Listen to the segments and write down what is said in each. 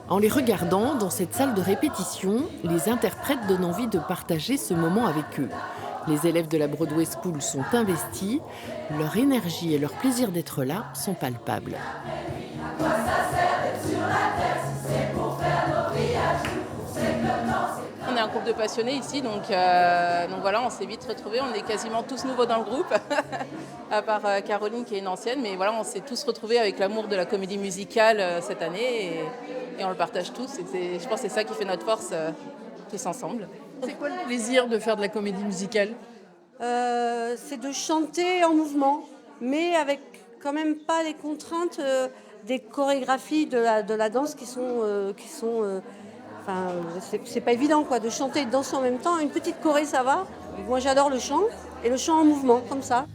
En les regardant dans cette salle de répétition, les interprètes donnent envie de partager ce moment avec eux. Les élèves de la Broadway School sont investis, leur énergie et leur plaisir d'être là sont palpables. On est un groupe de passionnés ici, donc voilà, on s'est vite retrouvés. On est quasiment tous nouveaux dans le groupe, à part Caroline qui est une ancienne. Mais voilà, on s'est tous retrouvés avec l'amour de la comédie musicale cette année et on le partage tous. Je pense que c'est ça qui fait notre force, tous ensemble. C'est quoi le plaisir de faire de la comédie musicale? C'est de chanter en mouvement, mais avec quand même pas les contraintes des chorégraphies de la danse qui sont enfin, c'est pas évident quoi, de chanter et de danser en même temps. Une petite choré, ça va. Moi, j'adore le chant et le chant en mouvement, comme ça.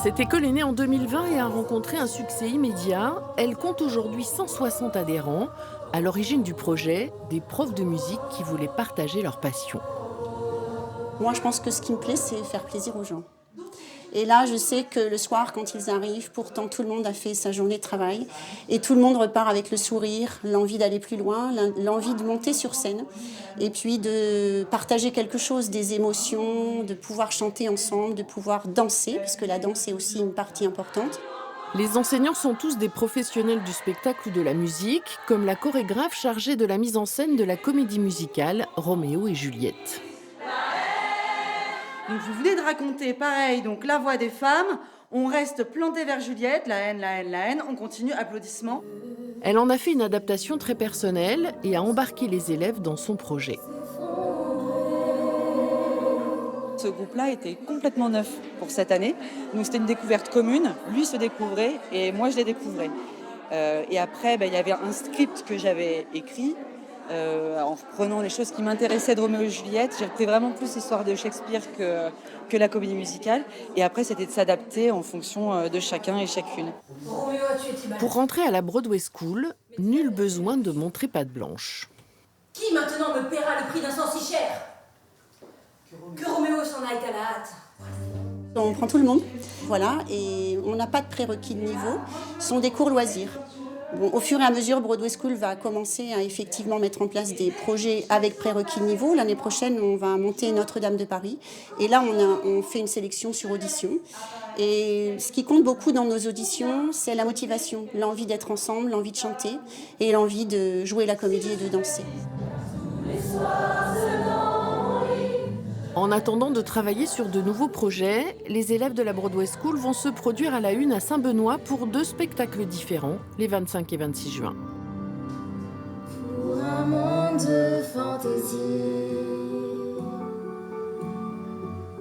Cette école est née en 2020 et a rencontré un succès immédiat. Elle compte aujourd'hui 160 adhérents. À l'origine du projet, des profs de musique qui voulaient partager leur passion. Moi, je pense que ce qui me plaît, c'est faire plaisir aux gens. Et là, je sais que le soir, quand ils arrivent, pourtant tout le monde a fait sa journée de travail et tout le monde repart avec le sourire, l'envie d'aller plus loin, l'envie de monter sur scène et puis de partager quelque chose, des émotions, de pouvoir chanter ensemble, de pouvoir danser, parce que la danse est aussi une partie importante. Les enseignants sont tous des professionnels du spectacle ou de la musique, comme la chorégraphe chargée de la mise en scène de la comédie musicale Roméo et Juliette. Donc vous venez de raconter, pareil, donc la voix des femmes, on reste planté vers Juliette, la haine, la haine, la haine, on continue, applaudissements. Elle en a fait une adaptation très personnelle et a embarqué les élèves dans son projet. Ce groupe-là était complètement neuf pour cette année, donc c'était une découverte commune, lui se découvrait et moi je les découvrais. Et après, il y avait un script que j'avais écrit, en reprenant les choses qui m'intéressaient de Roméo et Juliette. J'ai repris vraiment plus l'histoire de Shakespeare que la comédie musicale. Et après, c'était de s'adapter en fonction de chacun et chacune. Pour rentrer à la Broadway School, nul besoin de montrer patte blanche. Qui maintenant me paiera le prix d'un sang si cher? Que Roméo s'en aille à la hâte. On prend tout le monde, voilà, et on n'a pas de prérequis de niveau. Ce sont des cours loisirs. Bon, au fur et à mesure, Broadway School va commencer à effectivement mettre en place des projets avec prérequis de niveau. L'année prochaine, on va monter Notre-Dame de Paris. Et là, on fait une sélection sur audition. Et ce qui compte beaucoup dans nos auditions, c'est la motivation, l'envie d'être ensemble, l'envie de chanter et l'envie de jouer la comédie et de danser. En attendant de travailler sur de nouveaux projets, les élèves de la Broadway School vont se produire à la Une à Saint-Benoît pour 2 spectacles différents, les 25 et 26 juin. Pour un monde de fantaisie.